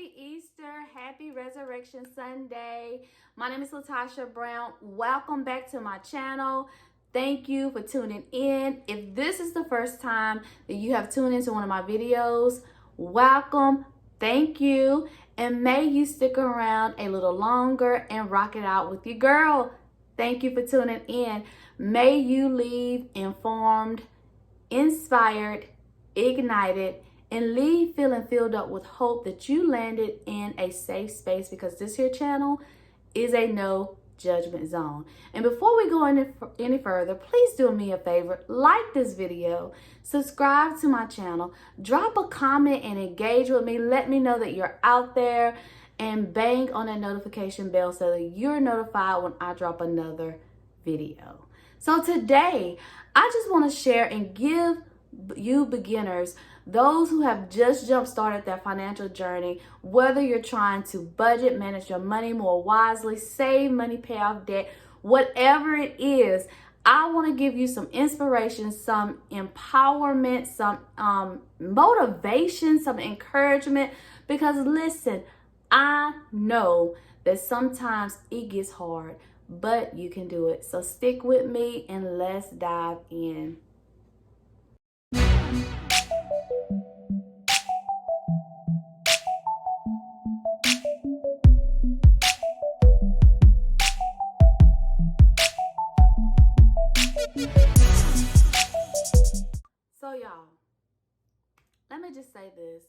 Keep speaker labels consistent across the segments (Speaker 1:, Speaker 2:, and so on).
Speaker 1: Happy Easter, happy Resurrection Sunday. My name is Latasha Brown. Welcome back to my channel. Thank you for tuning in. If this is the first time that you have tuned into one of my videos, welcome, thank you, and may you stick around a little longer and rock it out with your girl. Thank you for tuning in. May you leave informed, inspired, ignited, and leave feeling filled up with hope that you landed in a safe space, because this here channel is a no judgment zone. And before we go any further, please do me a favor, like this video, subscribe to my channel, drop a comment and engage with me. Let me know that you're out there, and bang on that notification bell so that you're notified when I drop another video. So today, I just want to share and give you beginners, those who have just jump started their financial journey, whether you're trying to budget, manage your money more wisely, save money, pay off debt, whatever it is, I want to give you some inspiration, some empowerment, some motivation, some encouragement, because listen, I know that sometimes it gets hard, but you can do it. So stick with me and let's dive in. So y'all, let me just say this.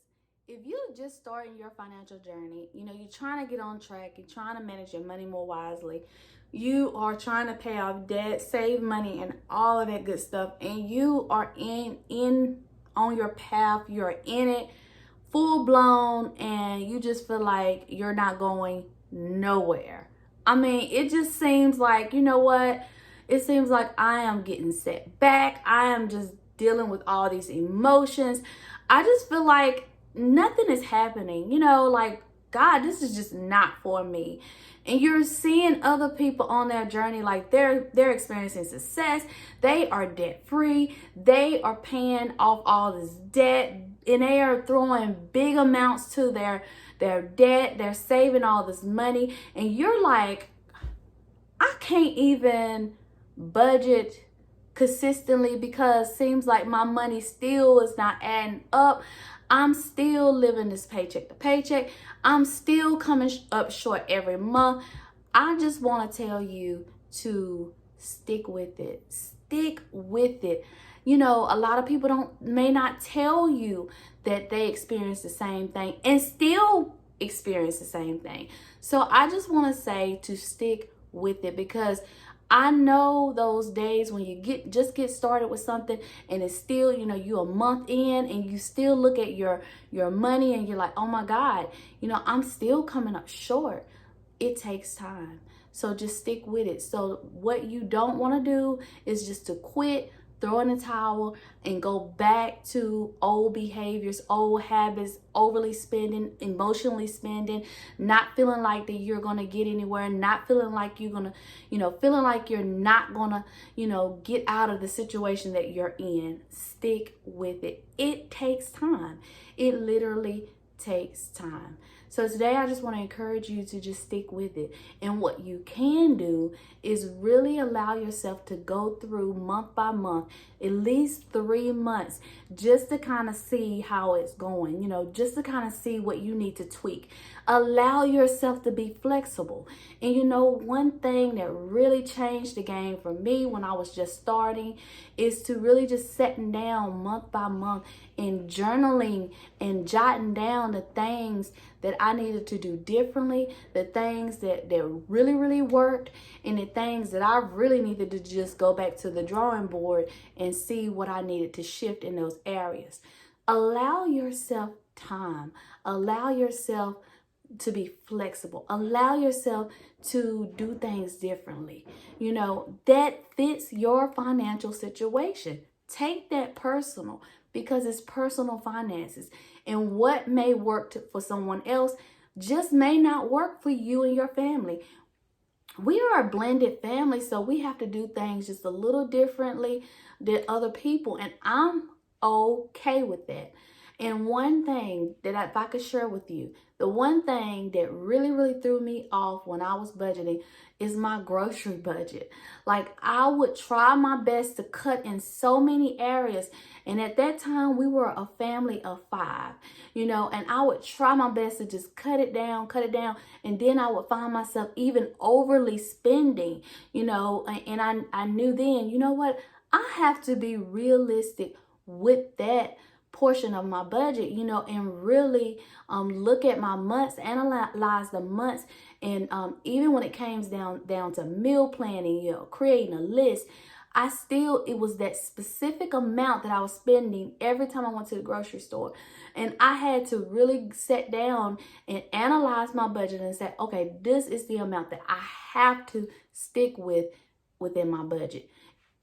Speaker 1: If you just starting your financial journey, you're trying to get on track, you're trying to manage your money more wisely, you are trying to pay off debt, save money, and all of that good stuff, and you are in on your path, you're in it full blown, and you just feel like you're not going nowhere. I mean, it just seems like, it seems like I am getting set back. I am just dealing with all these emotions. I just feel like nothing is happening, like, God, this is just not for me. And you're seeing other people on their journey, like they're experiencing success. They are debt free. They are paying off all this debt, and they are throwing big amounts to their debt. They're saving all this money, and you're like, I can't even budget consistently because seems like my money still is not adding up. I'm still living this paycheck to paycheck. I'm still coming up short every month. I just want to tell you to stick with it. Stick with it. A lot of people may not tell you that they experience the same thing and still experience the same thing. So I just want to say to stick with it, because I know those days when you just get started with something and it's still, you a month in and you still look at your money and you're like, oh my God, I'm still coming up short. It takes time. So just stick with it. So what you don't want to do is just to quit, throw in the towel, and go back to old behaviors, old habits, overly spending, emotionally spending, not feeling like that you're going to get anywhere, not feeling like you're going to, feeling like you're not going to, get out of the situation that you're in. Stick with it. It takes time. It literally takes time. So today I just want to encourage you to just stick with it. And what you can do is really allow yourself to go through month by month, at least 3 months, just to kind of see how it's going, just to kind of see what you need to tweak. Allow yourself to be flexible. And one thing that really changed the game for me when I was just starting is to really just sitting down month by month and journaling and jotting down the things that I needed to do differently, the things that really, really worked, and the things that I really needed to just go back to the drawing board and see what I needed to shift in those areas. Allow yourself time. Allow yourself to be flexible. Allow yourself to do things differently, that fits your financial situation. Take that personal, because it's personal finances. And what may work for someone else just may not work for you and your family. We are a blended family, so we have to do things just a little differently than other people. And I'm okay with that. And one thing that if I could share with you, the one thing that really threw me off when I was budgeting is my grocery budget. Like, I would try my best to cut in so many areas. And at that time, we were a family of 5, and I would try my best to just cut it down. And then I would find myself even overly spending, and I knew then, you know what? I have to be realistic with that portion of my budget, and really look at my months, analyze the months, and even when it came down to meal planning, creating a list, it was that specific amount that I was spending every time I went to the grocery store. And I had to really sit down and analyze my budget and say, okay, this is the amount that I have to stick within my budget.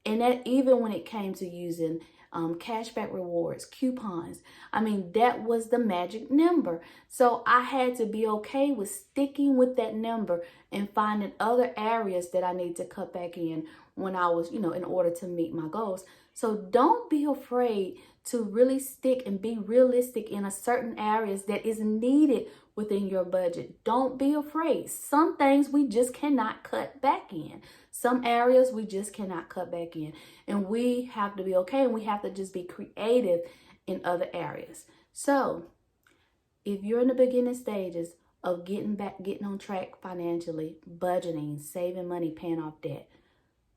Speaker 1: And that even when it came to using cashback rewards, coupons, that was the magic number. So I had to be okay with sticking with that number and finding other areas that I need to cut back in when I was, in order to meet my goals. So don't be afraid to really stick and be realistic in a certain areas that is needed within your budget. Don't be afraid. Some things we just cannot cut back in. Some areas we just cannot cut back in. And we have to be okay, and we have to just be creative in other areas. So if you're in the beginning stages of getting on track financially, budgeting, saving money, paying off debt,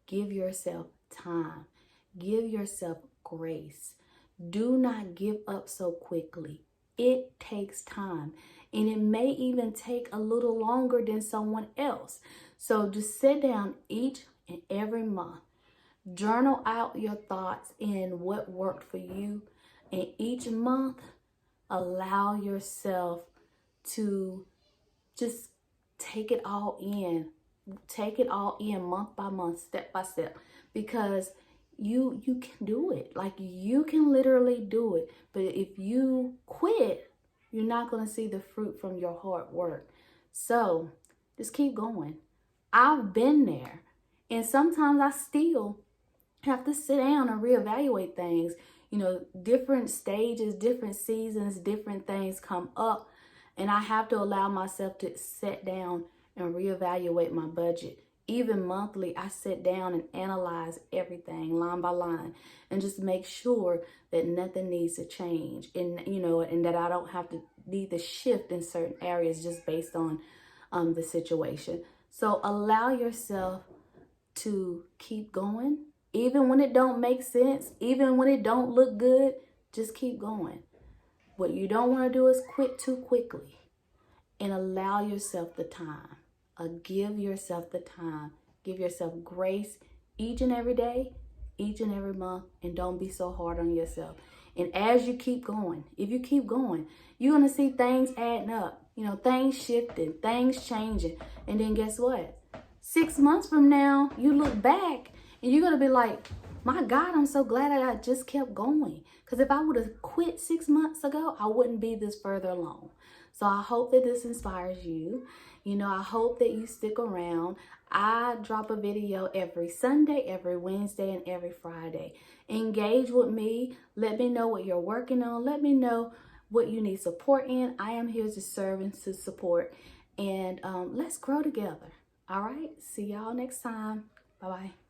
Speaker 1: give yourself time. Give yourself grace. Do not give up so quickly. It takes time, and it may even take a little longer than someone else. So just sit down each and every month. Journal out your thoughts and what worked for you. And each month, allow yourself to just take it all in. Take it all in month by month, step by step. Because you can do it. Like, you can literally do it. But if you quit, you're not going to see the fruit from your hard work. So just keep going. I've been there. And sometimes I still have to sit down and reevaluate things. Different stages, different seasons, different things come up. And I have to allow myself to sit down and reevaluate my budget. Even monthly, I sit down and analyze everything line by line and just make sure that nothing needs to change. And, and that I don't have to need to shift in certain areas just based on the situation. So allow yourself to keep going. Even when it don't make sense, even when it don't look good, just keep going. What you don't want to do is quit too quickly, and allow yourself the time. Give yourself the time. Give yourself grace each and every day, each and every month, and don't be so hard on yourself. And as you keep going, if you keep going, you're going to see things adding up, things shifting, things changing. And then guess what? 6 months from now, you look back and you're going to be like, my God, I'm so glad that I just kept going. Because if I would have quit 6 months ago, I wouldn't be this further along. So I hope that this inspires you. I hope that you stick around. I drop a video every Sunday, every Wednesday, and every Friday. Engage with me. Let me know what you're working on. Let me know what you need support in. I am here to serve and to support. And let's grow together. All right. See y'all next time. Bye-bye.